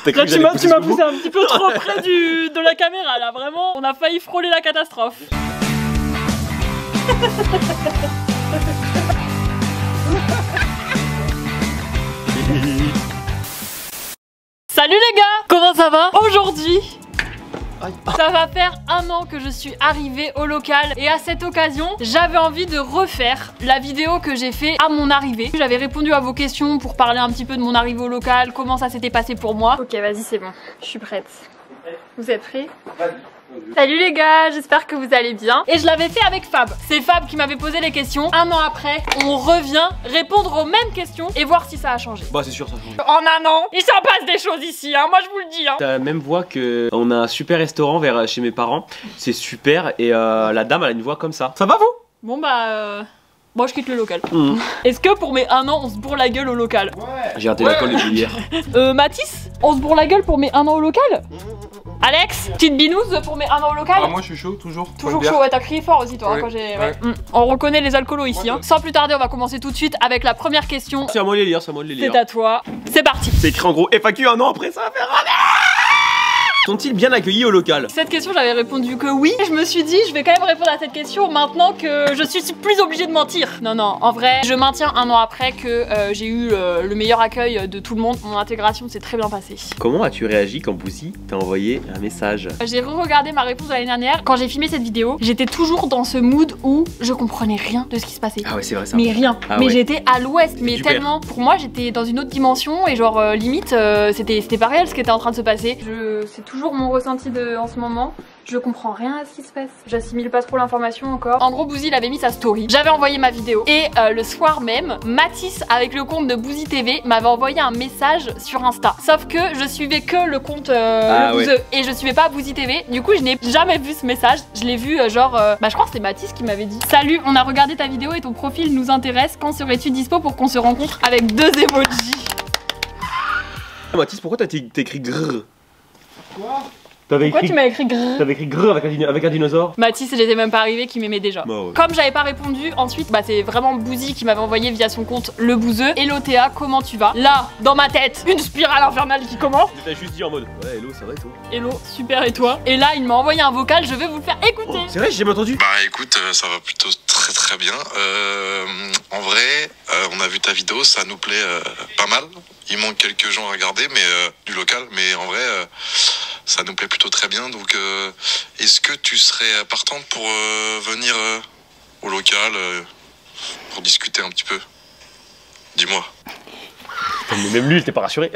Là tu m'as poussé un petit peu trop près de la caméra là, vraiment. On a failli frôler la catastrophe. Salut les gars, comment ça va? Aujourd'hui, ça va faire 1 an que je suis arrivée au local et à cette occasion, j'avais envie de refaire la vidéo que j'ai fait à mon arrivée. J'avais répondu à vos questions pour parler un petit peu de mon arrivée au local, comment ça s'était passé pour moi. Ok, vas-y, c'est bon, je suis prête. Vous êtes prêts? Salut les gars, j'espère que vous allez bien. Et je l'avais fait avec Fab. C'est Fab qui m'avait posé les questions. 1 an après, on revient répondre aux mêmes questions et voir si ça a changé. Bah c'est sûr, ça change. En 1 an, il s'en passe des choses ici, hein, moi je vous le dis. Hein. T'as la même voix que... On a un super restaurant vers chez mes parents. C'est super et la dame elle a une voix comme ça. Ça va vous? Bon bah... Moi je quitte le local. Est-ce que pour mes 1 an on se bourre la gueule au local? Ouais. J'ai raté l'école depuis hier. Mathis, on se bourre la gueule pour mes 1 an au local? Alex, petite binouse pour mes 1 an au local? Ah moi je suis chaud, toujours. Toujours chaud, ouais, t'as crié fort aussi toi, ouais. Quand j'ai... Ouais. On reconnaît les alcoolos ici, hein. Sans plus tarder, on va commencer tout de suite avec la première question. C'est à moi de les lire, c'est à moi de les lire. C'est à toi, c'est parti. C'est écrit en gros FAQ 1 an après, ça va faire ramer. Sont-ils bien accueillis au local? Cette question j'avais répondu que oui. Je me suis dit je vais quand même répondre à cette question maintenant que je suis plus obligée de mentir. Non non, en vrai je maintiens 1 an après que j'ai eu le meilleur accueil de tout le monde. Mon intégration s'est très bien passée. Comment as-tu réagi quand Bouzy t'a envoyé un message? J'ai re-regardé ma réponse de l'année dernière. Quand j'ai filmé cette vidéo, j'étais toujours dans ce mood où je comprenais rien de ce qui se passait. Ah ouais c'est vrai ça. Mais rien. Ah mais ouais. j'étais à l'ouest. Mais tellement, pour moi j'étais dans une autre dimension et genre limite c'était pas réel ce qui était en train de se passer. C'est toujours mon ressenti en ce moment. Je comprends rien à ce qui se passe. J'assimile pas trop l'information encore. En gros, Bouzy il avait mis sa story. J'avais envoyé ma vidéo. Et le soir même, Mathis, avec le compte de Bouzy TV, m'avait envoyé un message sur Insta. Sauf que je suivais que le compte Bouzeux. Et je suivais pas Bouzy TV. Du coup, je n'ai jamais vu ce message. Je l'ai vu genre... bah, je crois que c'était Mathis qui m'avait dit: salut, on a regardé ta vidéo et ton profil nous intéresse. Quand serais-tu dispo pour qu'on se rencontre? Avec 2 emojis. Mathis, pourquoi t'as écrit grrr? Quoi? Pourquoi tu m'as écrit grrr? T'avais écrit grrr avec un dinosaure? Mathis, j'étais même pas arrivé qui m'aimait déjà. Bah ouais. Comme j'avais pas répondu, ensuite, bah c'est vraiment Bouzy qui m'avait envoyé via son compte Le Bouzeux. Hello Théa, comment tu vas? Là, dans ma tête, une spirale infernale qui commence. Je t'ai juste dit en mode ouais, hello, ça va et toi? Hello, super et toi? Et là, il m'a envoyé un vocal, je vais vous le faire écouter. Oh, c'est vrai, j'ai jamais entendu. Bah écoute, ça va plutôt très bien. En vrai, on a vu ta vidéo, ça nous plaît pas mal. Il manque quelques gens à regarder, mais du local, mais en vrai, ça nous plaît plutôt très bien. Donc, est-ce que tu serais partante pour venir au local pour discuter un petit peu? Dis-moi. Mais même lui, il était pas rassuré.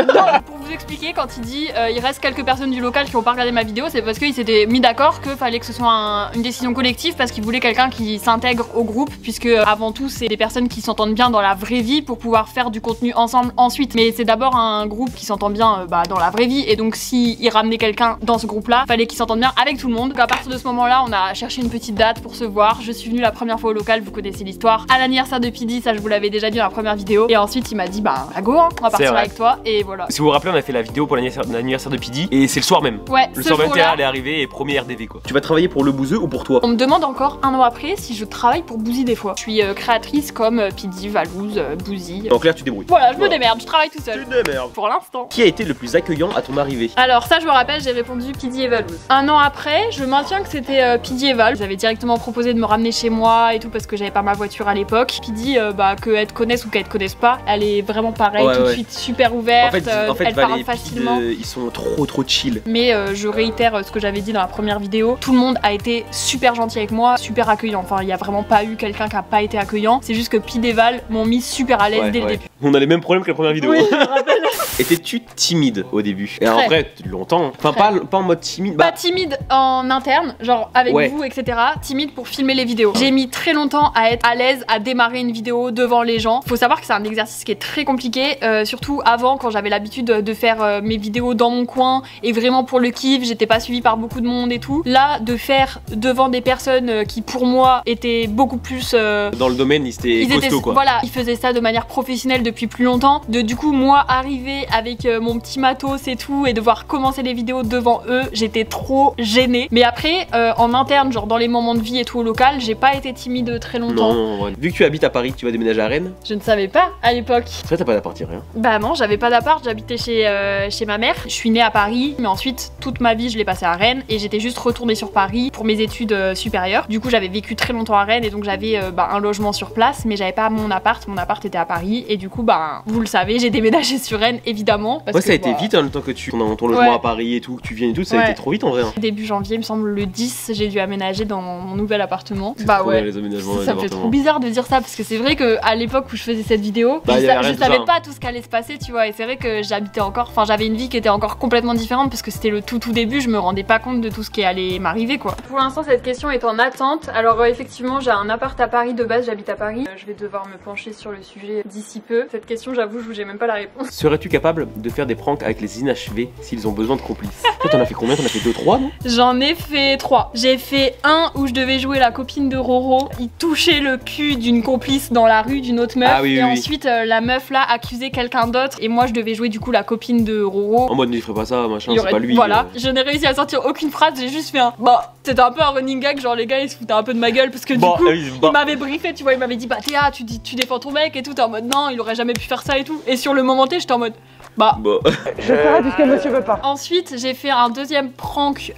Pour vous expliquer, quand il dit il reste quelques personnes du local qui ont pas regardé ma vidéo, c'est parce qu'ils s'étaient mis d'accord qu'il fallait que ce soit une décision collective, parce qu'ils voulaient quelqu'un qui s'intègre au groupe, puisque avant tout c'est des personnes qui s'entendent bien dans la vraie vie pour pouvoir faire du contenu ensemble ensuite. Mais c'est d'abord un groupe qui s'entend bien dans la vraie vie, et donc s'ils ramenaient quelqu'un dans ce groupe là, fallait qu'il s'entende bien avec tout le monde. Donc à partir de ce moment là, on a cherché une petite date pour se voir. Je suis venue la première fois au local, vous connaissez l'histoire, à l'anniversaire de Pidi, ça je vous l'avais déjà dit dans la première vidéo, et ensuite il m'a dit bah à go hein, on va partir avec toi, et voilà. Si vous vous rappelez, on a fait la vidéo pour l'anniversaire de Pidi et c'est le soir même. Ouais, le soir même, Théa elle est arrivée et premier RDV quoi. Tu vas travailler pour Le Bouzeux ou pour toi? On me demande encore 1 an après si je travaille pour Bouzy des fois. Je suis créatrice comme Pidi, Valouz, Bouzy. Donc là tu débrouilles. Voilà, je me démerde, je travaille tout seul. Tu te démerdes. Pour l'instant. Qui a été le plus accueillant à ton arrivée? Alors ça je me rappelle, j'ai répondu Pidi et Valouz. 1 an après, je maintiens que c'était Pidi et Val. J'avais directement proposé de me ramener chez moi et tout parce que j'avais pas ma voiture à l'époque. Pidi, bah que elle te connaisse ou qu'elle te connaisse pas, elle est vraiment pareille, tout de suite super ouverte. En fait elle parle facilement. Ils sont trop chill. Mais je réitère ce que j'avais dit dans la première vidéo. Tout le monde a été super gentil avec moi, super accueillant. Enfin, il y a vraiment pas eu quelqu'un qui a pas été accueillant. C'est juste que Pidi et Val m'ont mis super à l'aise dès le début. On a les mêmes problèmes que la première vidéo. Oui, je me rappelle. Étais-tu timide au début? Et en vrai, longtemps. Enfin, pas en mode timide. Pas timide en interne, genre avec vous, etc. Timide pour filmer les vidéos. J'ai mis très longtemps à être à l'aise à démarrer une vidéo devant les gens. Faut savoir que c'est un exercice qui est très compliqué, surtout avant quand j'avais l'habitude de faire mes vidéos dans mon coin et vraiment pour le kiff, j'étais pas suivie par beaucoup de monde et tout. Là, de faire devant des personnes qui pour moi étaient beaucoup plus... dans le domaine, ils étaient costauds quoi. Voilà, ils faisaient ça de manière professionnelle depuis plus longtemps. Du coup, moi, arriver avec mon petit matos et tout et devoir commencer les vidéos devant eux, j'étais trop gênée. Mais après, en interne, genre dans les moments de vie et tout au local, j'ai pas été timide très longtemps. Non, ouais. Vu que tu habites à Paris, tu vas déménager à Rennes? Je ne savais pas à l'époque. C'est vrai, t'as pas d'appart, rien. Bah non, j'avais pas d'appart, j'habitais chez ma mère. Je suis née à Paris, mais ensuite toute ma vie je l'ai passée à Rennes et j'étais juste retournée sur Paris pour mes études supérieures. Du coup j'avais vécu très longtemps à Rennes et donc j'avais un logement sur place, mais j'avais pas mon appart était à Paris et du coup vous le savez, j'ai déménagé sur Rennes évidemment. Parce ouais, ça a que, été vite hein, le temps que tu ton logement à Paris et tout, que tu viennes et tout, ça a été trop vite en vrai. Hein. Début janvier, il me semble le 10, j'ai dû aménager dans mon nouvel appartement. Bah ouais, les aménagements, ça me fait trop bizarre de dire ça parce que c'est vrai que à l'époque où je faisais cette vidéo, je savais pas tout ce qu'allait se passer, tu vois, et c'est vrai que j'habitais encore, enfin j'avais une vie qui était encore complètement différente parce que c'était le tout début, je me rendais pas compte de tout ce qui allait m'arriver quoi. Pour l'instant cette question est en attente. Alors effectivement j'ai un appart à Paris de base, j'habite à Paris. Je vais devoir me pencher sur le sujet d'ici peu. Cette question j'avoue j'ai même pas la réponse. Serais-tu capable de faire des pranks avec les inachevés s'ils ont besoin de complices? Toi t'en as fait combien? T'en as fait 2-3 non? J'en ai fait 3. J'ai fait un où je devais jouer la copine de Roro. Il touchait le cul d'une complice dans la rue d'une autre meuf et ensuite la meuf là accusait quelqu'un d'autre et moi je devais jouer du coup la copine de Roro. En mode il ferait pas ça machin, c'est pas lui. Voilà, je n'ai réussi à sortir aucune phrase, j'ai juste fait un bah c'était un peu un running gag, genre les gars ils se foutaient un peu de ma gueule parce que du coup il m'avait briefé, tu vois, il m'avait dit bah Théa tu défends ton mec et tout, t'es en mode non il aurait jamais pu faire ça et tout, et sur le moment T j'étais en mode je ferai tout ce que monsieur veut pas. Ensuite j'ai fait un deuxième prank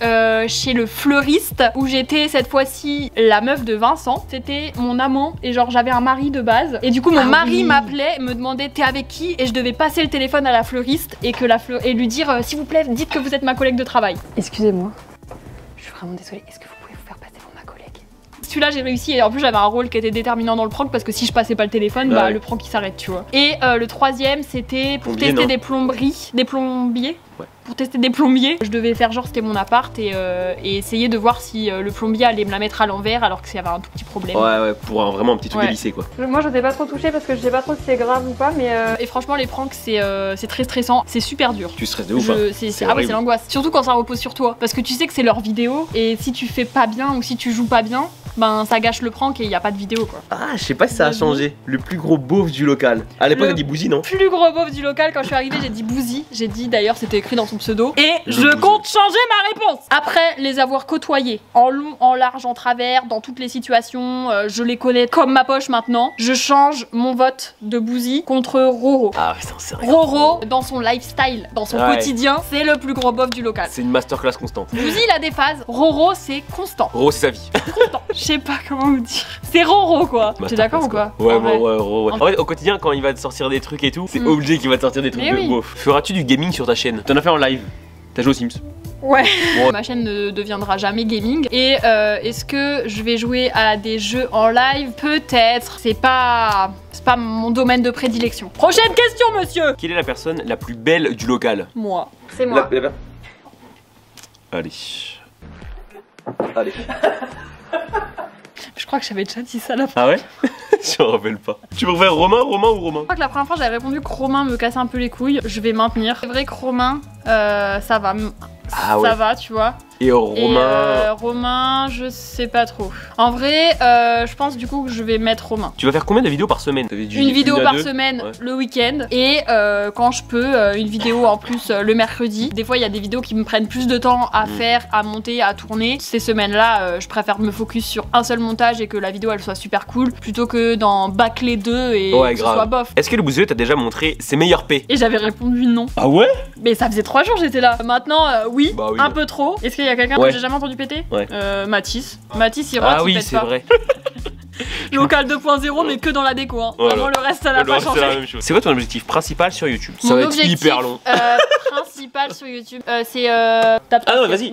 chez le fleuriste où j'étais cette fois-ci la meuf de Vincent. C'était mon amant et genre j'avais un mari de base et du coup mon mari m'appelait, me demandait t'es avec qui, et je devais passer le téléphone à la fleuriste et et lui dire s'il vous plaît dites que vous êtes ma collègue de travail. Excusez-moi, je suis vraiment désolée, est-ce que vous pouvez vous faire passer pour ma collègue? Celui-là j'ai réussi et en plus j'avais un rôle qui était déterminant dans le prank parce que si je passais pas le téléphone le prank il s'arrête, tu vois. Et le troisième c'était pour tester des plombiers. Ouais. Pour tester des plombiers, je devais faire genre c'était mon appart et essayer de voir si le plombier allait me la mettre à l'envers alors qu'il y avait un tout petit problème. Ouais, pour vraiment un petit truc dévissé quoi. Moi je n'ai pas trop touché parce que je sais pas trop si c'est grave ou pas, mais et franchement les pranks c'est très stressant, c'est super dur. Tu stresses de ouf. C'est l'angoisse. Surtout quand ça repose sur toi parce que tu sais que c'est leur vidéo et si tu fais pas bien ou si tu joues pas bien, ben ça gâche le prank et il y a pas de vidéo quoi. Ah je sais pas si ça a changé. Le plus gros beauf du local. À l'époque t'as dit Bouzy non? Plus gros beauf du local, quand je suis arrivée j'ai dit Bouzy. J'ai dit d'ailleurs c'était écrit dans son pseudo. Et je compte changer ma réponse. Après les avoir côtoyés en long, en large, en travers, dans toutes les situations, je les connais comme ma poche maintenant. Je change mon vote de Bouzy contre Roro. Ah ouais, c'est sérieux. Roro dans son lifestyle, dans son quotidien, c'est le plus gros beauf du local. C'est une masterclass constante. Bouzy il a des phases, Roro c'est constant. Roro c'est sa vie. Constant. Je sais pas comment vous dire. C'est Roro quoi. T'es d'accord ou quoi? Ouais, Roro. En fait, au quotidien, quand il va te sortir des trucs et tout, c'est obligé qu'il va te sortir des trucs de beauf. Feras-tu du gaming sur ta chaîne? T'en as fait en live? T'as joué aux Sims? Ouais. Ma chaîne ne deviendra jamais gaming. Et est-ce que je vais jouer à des jeux en live? Peut-être. C'est pas mon domaine de prédilection. Prochaine question, monsieur. Quelle est la personne la plus belle du local? Moi. C'est moi. Allez. Allez. Je crois que j'avais déjà dit ça la fin. Ah ouais? Je me rappelle pas. Tu préfères Romain ou Romain? Je crois que la première fois j'avais répondu que Romain me cassait un peu les couilles. Je vais maintenir. C'est vrai que Romain, ça va. Ça va, tu vois. Et Romain. Romain, je sais pas trop. En vrai, je pense du coup que je vais mettre Romain. Tu vas faire combien de vidéos par semaine? Une vidéo par semaine le week-end. Et quand je peux, une vidéo en plus le mercredi. Des fois, il y a des vidéos qui me prennent plus de temps à faire, à monter, à tourner. Ces semaines-là, je préfère me focus sur un seul montage et que la vidéo elle soit super cool plutôt que d'en bâcler deux et que ce soit bof. Est-ce que le Bouzeux t'a déjà montré ses meilleurs P? Et j'avais répondu non. Ah ouais? Mais ça faisait 3 jours j'étais là. Maintenant, oui, un peu trop. Est-ce qu'il y a quelqu'un que j'ai jamais entendu péter? Mathis. Mathis il rentre, il pète pas. Ah oui, c'est vrai. Local 2.0 mais que dans la déco hein. Vraiment le reste ça n'a pas changé. C'est quoi ton objectif principal sur YouTube? Ça va être hyper long. Principal sur YouTube c'est ah non vas-y.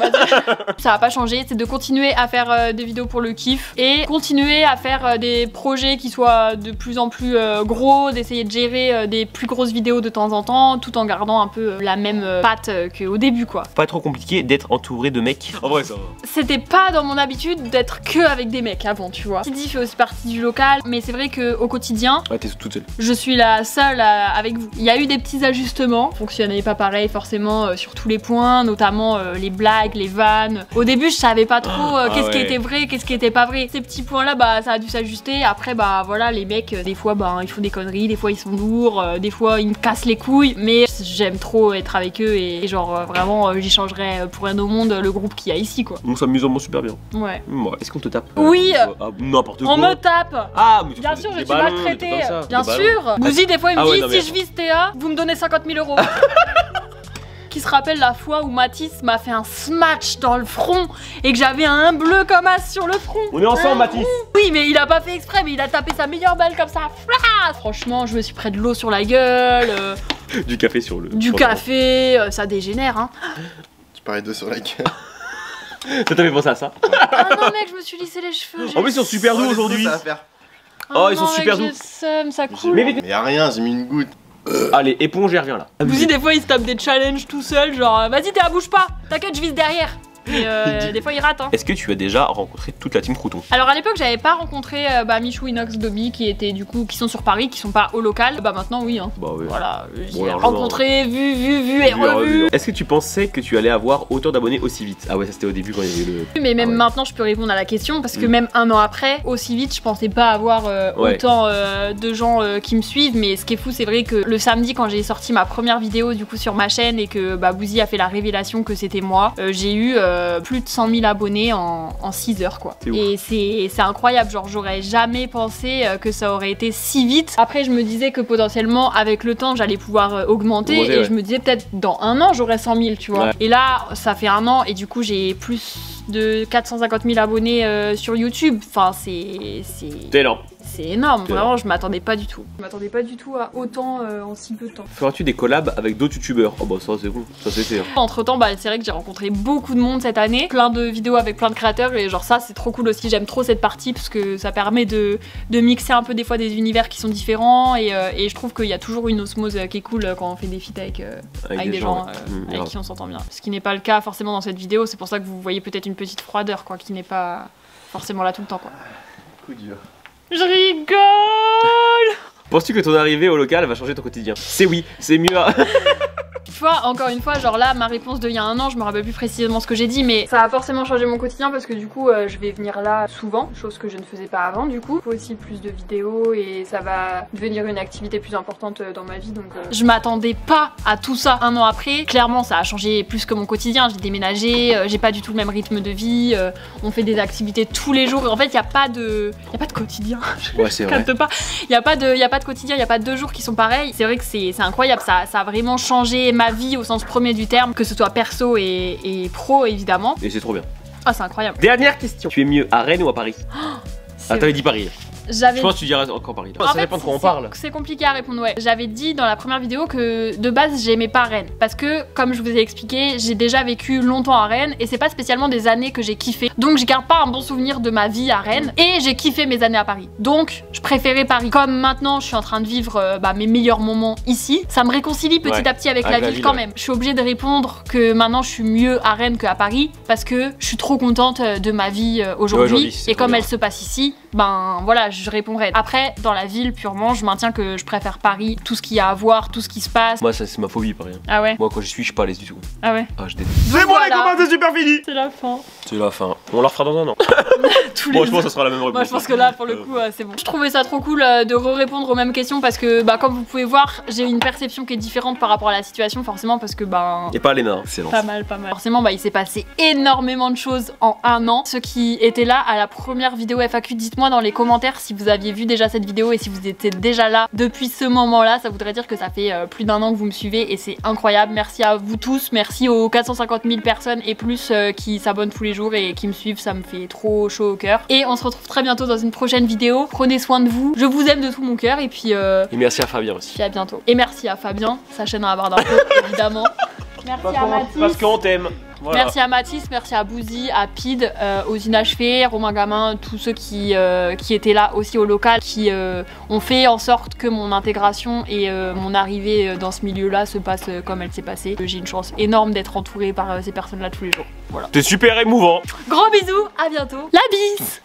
Ça va pas changer, c'est de continuer à faire des vidéos pour le kiff et continuer à faire des projets qui soient de plus en plus gros, d'essayer de gérer des plus grosses vidéos de temps en temps tout en gardant un peu la même patte qu'au début quoi. Pas trop compliqué d'être entouré de mecs. En vrai ça va. C'était pas dans mon habitude d'être que avec des mecs avant tu vois. Didi fait aussi partie du local mais c'est vrai que au quotidien t'es toute seule. Je suis la seule avec vous. Il y a eu des petits ajustements, fonctionnait pas pareil forcément sur tous les points, notamment les blagues, les vannes. Au début je savais pas trop qu'est-ce qui était vrai, qu'est-ce qui était pas vrai. Ces petits points là bah ça a dû s'ajuster. Après bah voilà les mecs des fois bah ils font des conneries, des fois ils sont lourds, des fois ils me cassent les couilles mais j'aime trop être avec eux et genre vraiment j'y changerais pour rien au monde le groupe qu'il y a ici quoi. On s'amuse vraiment super bien. Ouais. Est-ce qu'on te tape? Oui. N'importe quoi. me tape. Ah, mais bien sûr, je suis maltraitée. Bien sûr. Bouzy, des fois, il me dit si je vise Théa, vous me donnez 50 000 €. Qui se rappelle la fois où Mathis m'a fait un smash dans le front et que j'avais un bleu comme as sur le front. On est ensemble, Mathis. Oui, mais il a pas fait exprès, mais il a tapé sa meilleure balle comme ça. Franchement, je me suis pris de l'eau sur la gueule. Du café sur le. Du café, ça dégénère, hein. Tu parais d'eau sur la gueule. Ça t'a fait penser à ça? Ah non, mec, je me suis lissé les cheveux. En plus, ils sont super doux aujourd'hui. Oh, ils sont super doux. Ça coule. Mais y'a rien, j'ai mis une goutte. Allez, éponge et reviens là. Bouzy, des fois il se tape des challenges tout seul, genre vas-y Théa, bouge pas, t'inquiète, je vise derrière. Mais des fois il rate, hein. Est-ce que tu as déjà rencontré toute la team Crouton? Alors à l'époque j'avais pas rencontré Michou, Inox, Dobby qui étaient du coup qui sont sur Paris, qui sont pas au local. Bah maintenant oui, hein. Bah oui. Voilà, j'ai rencontré, vu et revu. Est-ce que tu pensais que tu allais avoir autant d'abonnés aussi vite? Ah ouais, ça c'était au début quand il y avait le. Mais même maintenant je peux répondre à la question parce que même un an après, aussi vite je pensais pas avoir autant de gens qui me suivent. Mais ce qui est fou, c'est vrai que le samedi quand j'ai sorti ma première vidéo du coup sur ma chaîne et que Bouzy a fait la révélation que c'était moi, j'ai eu plus de 100 000 abonnés en 6 heures quoi. Et c'est incroyable, genre j'aurais jamais pensé que ça aurait été si vite. Après je me disais que potentiellement avec le temps j'allais pouvoir augmenter et je me disais peut-être dans un an j'aurais 100 000 tu vois. Et là ça fait un an et du coup j'ai plus de 450 000 abonnés sur YouTube. Enfin c'est énorme. C'est énorme, vraiment je m'attendais pas du tout. Je m'attendais pas du tout à autant en si peu de temps. Feras-tu des collabs avec d'autres youtubeurs? Oh bah ça c'est bon, ça c'était. Entre temps c'est vrai que j'ai rencontré beaucoup de monde cette année, plein de vidéos avec plein de créateurs et genre ça c'est trop cool aussi, j'aime trop cette partie parce que ça permet de mixer un peu des fois des univers qui sont différents et je trouve qu'il y a toujours une osmose qui est cool quand on fait des feats avec des gens avec qui on s'entend bien. Ce qui n'est pas le cas forcément dans cette vidéo, c'est pour ça que vous voyez peut-être une petite froideur quoi, qui n'est pas forcément là tout le temps quoi. Coup dur. Je rigole. Penses-tu que ton arrivée au local va changer ton quotidien? C'est oui, c'est mieux. Tu vois, encore une fois, genre là, ma réponse de il y a un an, je me rappelle plus précisément ce que j'ai dit, mais ça a forcément changé mon quotidien parce que du coup, je vais venir là souvent, chose que je ne faisais pas avant du coup. Il faut aussi plus de vidéos et ça va devenir une activité plus importante dans ma vie, donc je m'attendais pas à tout ça un an après. Clairement, ça a changé plus que mon quotidien, j'ai déménagé, j'ai pas du tout le même rythme de vie, on fait des activités tous les jours. En fait, il y a pas de quotidien. Ouais, c'est vrai. Il y a pas de quotidien, il y a pas de 2 jours qui sont pareils. C'est vrai que c'est incroyable, ça a vraiment changé ma vie au sens premier du terme, que ce soit perso et pro évidemment. Et c'est trop bien. Ah, c'est incroyable. Dernière question. Tu es mieux à Rennes ou à Paris? Ah, t'avais dit Paris. Je pense que tu diras encore Paris. Ça dépend de quoi on parle. C'est compliqué à répondre, ouais. J'avais dit dans la première vidéo que de base j'aimais pas Rennes. Parce que, comme je vous ai expliqué, j'ai déjà vécu longtemps à Rennes et c'est pas spécialement des années que j'ai kiffé. Donc je garde pas un bon souvenir de ma vie à Rennes et j'ai kiffé mes années à Paris. Donc je préférais Paris. Comme maintenant je suis en train de vivre mes meilleurs moments ici, ça me réconcilie petit à petit avec la ville quand même. Je suis obligée de répondre que maintenant je suis mieux à Rennes qu'à Paris parce que je suis trop contente de ma vie aujourd'hui. Et comme elle se passe ici, ben voilà, je répondrai. Après, dans la ville purement, je maintiens que je préfère Paris, tout ce qu'il y a à voir, tout ce qui se passe. Moi, ça c'est ma phobie, Paris. Ah ouais? Moi, quand j'y suis, je suis pas à l'aise du tout. Ah ouais? Ah, je déteste. C'est bon, les copains, c'est super fini! C'est la fin. C'est la fin. On la refera dans un an. Bon, je pense que ça sera la même réponse. Moi, je pense que là, pour le coup, c'est bon. Je trouvais ça trop cool de répondre aux mêmes questions parce que, comme vous pouvez voir, j'ai une perception qui est différente par rapport à la situation, forcément, parce que, Et pas Léna, c'est pas mal, pas mal. Forcément, il s'est passé énormément de choses en un an. Ceux qui étaient là à la première vidéo FAQ, dites-moi dans les commentaires si vous aviez vu déjà cette vidéo et si vous étiez déjà là depuis ce moment-là. Ça voudrait dire que ça fait plus d'1 an que vous me suivez et c'est incroyable. Merci à vous tous, merci aux 450 000 personnes et plus qui s'abonnent tous les jours et qui me suivent, ça me fait trop chaud au cœur. Et on se retrouve très bientôt dans une prochaine vidéo. Prenez soin de vous, je vous aime de tout mon cœur et puis... Et merci à Fabien aussi. Puis à bientôt. Et merci à Fabien, sa chaîne à la barre d'infos évidemment. Merci à Mathis. Parce qu'on t'aime. Voilà. Merci à Mathis, merci à Bouzy, à Pid, aux Inachevés, Romain Gamin, tous ceux qui étaient là aussi au local, qui ont fait en sorte que mon intégration et mon arrivée dans ce milieu-là se passe comme elle s'est passée. J'ai une chance énorme d'être entourée par ces personnes-là tous les jours. Voilà. C'est super émouvant. Gros bisous, à bientôt. La bise.